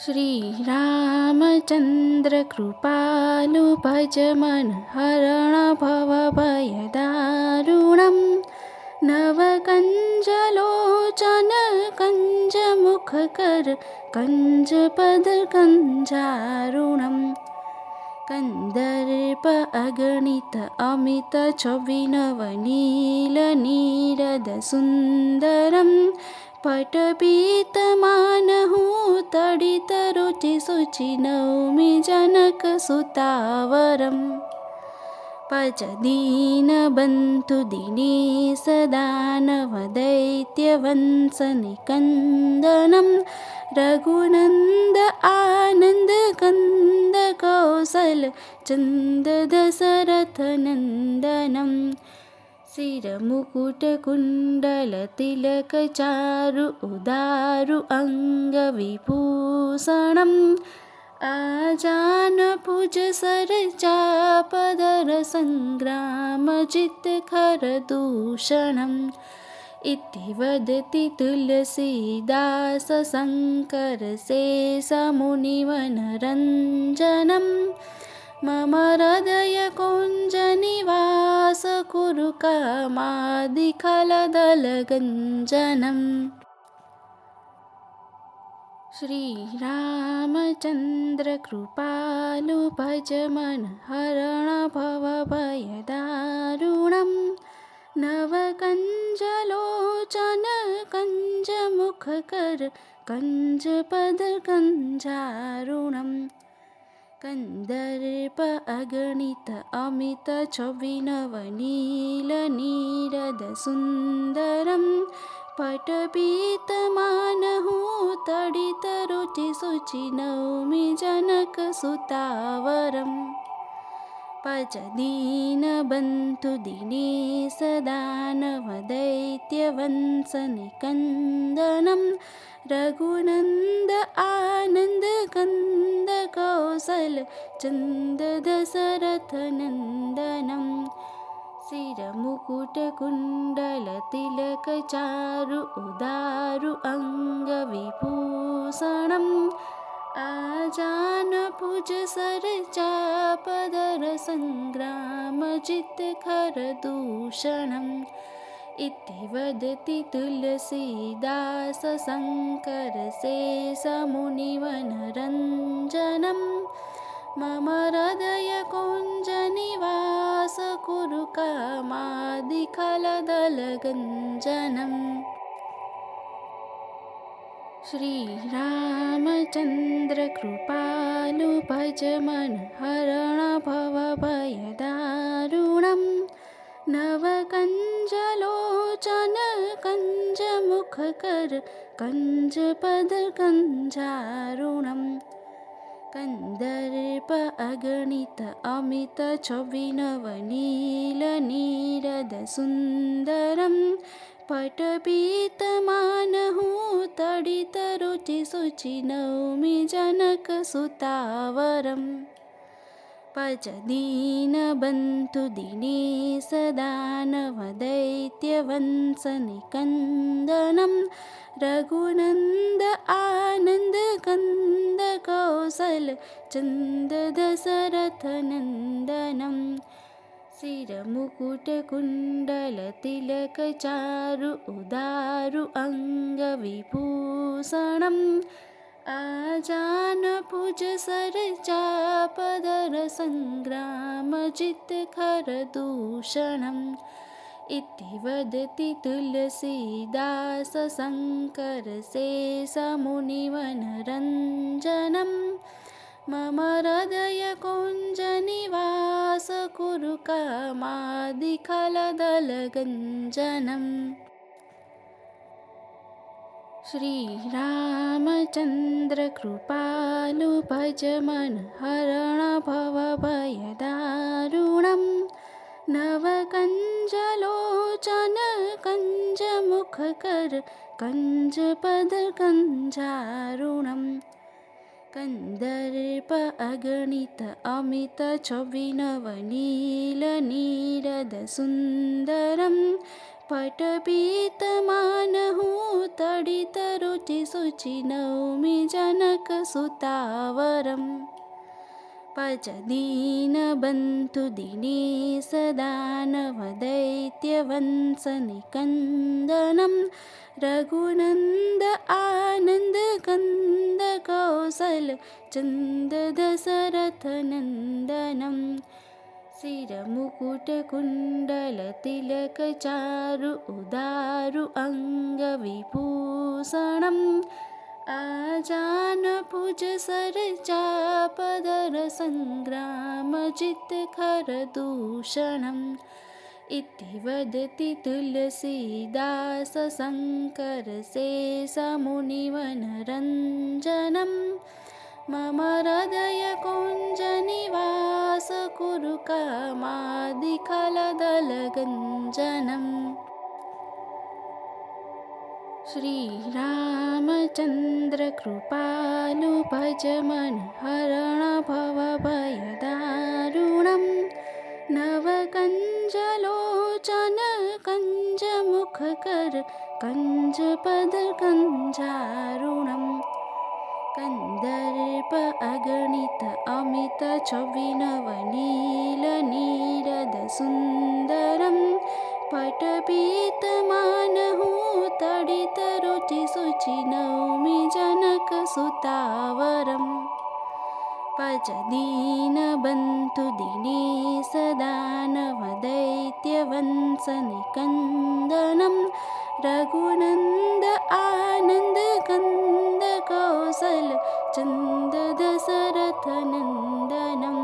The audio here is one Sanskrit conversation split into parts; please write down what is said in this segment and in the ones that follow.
श्रीरामचन्द्र कृपालु भज मन हरण भव भयदारुणं नवकञ्जलोचन कञ्जमुखकर कञ्जपद कञ्जारुणं कन्दर्प अगणित अमित छविनवनील नीरद सुन्दरं पटपीतमानहु तडित रुचि शुचि नौमि जनकसुतावरम् पच दीनबन्धु दिनेश दानव दैत्यवंशनिकन्दनं रघुनन्द आनन्द कन्द कौशल चन्द दशरथनन्दनं शिरमुकुटकुण्डलतिलकचारु उदारु अङ्गविभूषणम् आजानभुज सरचापदर सङ्ग्रामजितखरदूषणम् इति वदति तुलसीदास शङ्करशेषमुनिवनरञ्जनं मम हृदयकुञ्जनिवास कुरु कामादिखलदलगञ्जनम्। श्रीरामचन्द्र कृपालु भज मन हरण भव भयदारुणं नवकञ्जलोचन कञ्जमुखकर कञ्जपद कञ्जारुणं कन्दर्प अगणित अमित छविनवनील नीरद सुन्दरं पटपीतमानहु तडित रुचि शुचि नौमि जनकसुतावरम् पच दीनबन्धु दिनेश दानव दैत्यवंशनिकन्दनं रघुनन्द आनन्द कन्द कौशल चन्द दशरथनन्दनं शिरमुकुटकुण्डलतिलकचारु उदारु अङ्गविभूषणम् आजानभुज सरचापदर सङ्ग्रामजितखरदूषणम् इति वदति तुलसीदास शङ्करशेषमुनिवनरञ्जनं मम हृदयकुञ्जनिवास कुरु कामादिखलदलगञ्जनम्। श्रीरामचन्द्र कृपालु भज मन हरण भव भयदारुणं नवकञ्जलोचन कञ्जमुखकर कञ्जपद कञ्जारुणं कन्दर्प अगणित अमित छविनवनील नीरद सुन्दरं पटपीतमानहु तडित रुचि शुचि नौमि जनकसुतावरम् पच दीनबन्धु दिनेश दानव दैत्यवंशनिकन्दनं रघुनन्द आनन्द कन्द कौशल चन्द दशरथनन्दनं शिरमुकुटकुण्डलतिलकचारु उदारु अङ्गविभूषणम् आजानभुज सरचापदर सङ्ग्रामजितखरदूषणम् इति वदति तुलसीदास शङ्करशेषमुनिवनरञ्जनं मम हृदयकुञ्जनिवास कुरु कामादिखलदलगञ्जनम्। श्रीरामचन्द्र कृपालु भज मन हरण भव भयदारुणं नवकञ्जलोचन कञ्जमुखकर कञ्जपद कञ्जारुणं कन्दर्प अगणित अमित छविनवनील नीरद सुन्दरं पटपीतमानहु तडितरुचिशुचि नौमि जनकसुतावरम् पच दीनबन्धु दिनेश दानवदैत्यवंशनिकन्दनं रघुनन्द आनन्द कन्द कौसल चन्द दशरथनन्दनं शिरमुकुटकुण्डलतिलकचारु उदारु अङ्गविभूषणम् आजानभुज सरचापदर सङ्ग्रामजितखरदूषणम् इति वदति तुलसीदास शङ्करशेषमुनिवनरञ्जनं मम हृदयकुञ्जनिवास कुरु कामादिखलदलगञ्जनम्। श्रीरामचन्द्र कृपालु भज मन हरण भवभयदारुणं नवकञ्जलोचन कञ्जमुखकर कञ्जपद कञ्जारुणं कन्दर्प अगणित अमित छविनवनीलनीरद सुन्दरं पटपीतमानहु तडितरुचिशुचि नौमि जनकसुतावरम् पच दीनबन्धु दिनेश दानवदैत्यवंशनिकन्दनं रघुनन्द आनन्द कन्द कौसल चन्द दशरथनन्दनं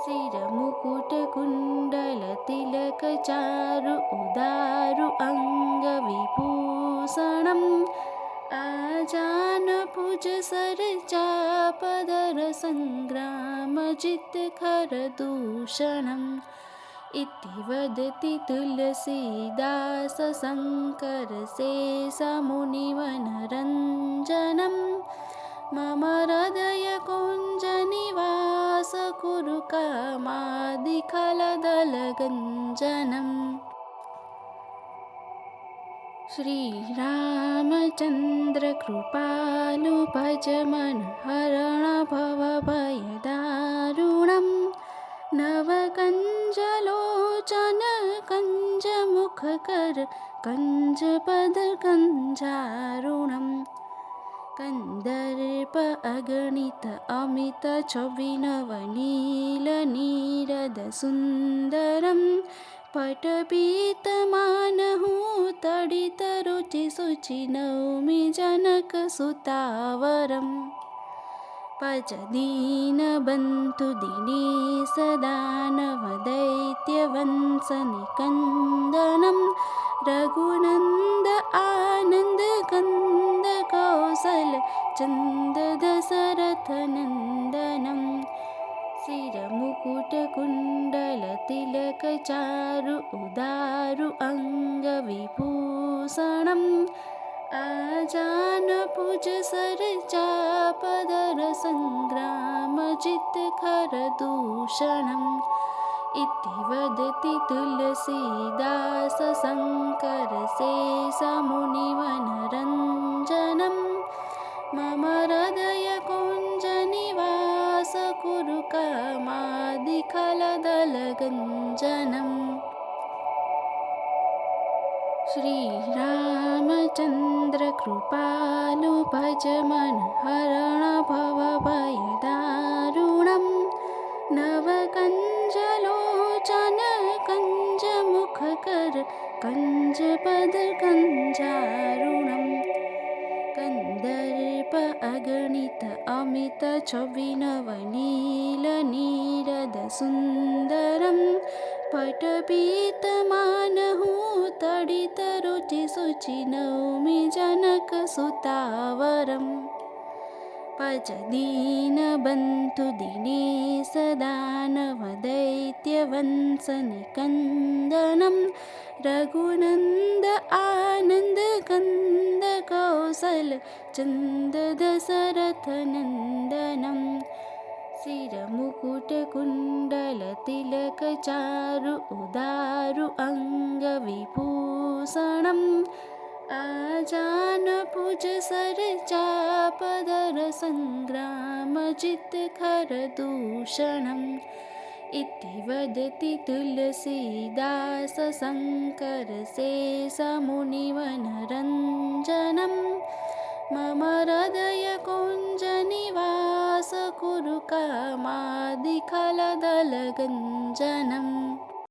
शिरमुकुटकुण्डलतिलकचारु उदारु अङ्गविभूषणम् आजानभुज सरचापदर सङ्ग्रामजितखरदूषणम् इति वदति तुलसीदास शङ्करशेषमुनिवनरञ्जनं मम हृदयकुञ्जनिवास कुरु कामादिखलदलगञ्जनम्। श्रीरामचन्द्र कृपालु भज मन हरण भवभयदारुणं नवकञ्जलोचन कञ्जमुखकर कञ्जपद कञ्जारुणं कन्दर्प अगणित अमित छविनवनीलनीरद सुन्दरं पटपीतमानहु तडितरुचिशुचि नौमि जनकसुतावरम् पच दीनबन्धु दिनेश दानवदैत्यवंशनिकन्दनं रघुनन्द आनन्द कन्द कौसल चन्द दशरथनन्दनं शिरमुकुटकुण्डलतिलकचारु उदारु अङ्गविभूषणम् आजानभुज सरचापदर सङ्ग्रामजितखरदूषणम् इति वदति तुलसीदास शङ्करशेषमुनिवनरञ्जनं मम हृदयकुञ्जनिवास कुरु कामादिखलदलगञ्जनम्। श्रीरामचन्द्र कृपालु भज मन हरण भवभयदारुणं नवकञ्जलोचन कञ्जमुखकर कञ्जपद कञ्जारुणं कन्दर्प अगणित अमित छविनवनीलनीरद सुन्दरं पटपीतमानहु तडितरुचिशुचि नौमि जनकसुतावरम् पच दीनबन्धु दिनेश दानवदैत्यवंशनिकन्दनं रघुनन्द आनन्द कन्द कौसल चन्द दशरथनन्दनं शिरमुकुटकुण्डलतिलकचारु उदारु अङ्गविभूषणम् आजानभुजसरचापदरसङ्ग्रामजितखरदूषणम् इति वदति तुलसीदास शङ्करशेषमुनिवनरञ्जनम् मम हृदयकुञ्जनिवास कुरु कामादिखलदलगञ्जनम्।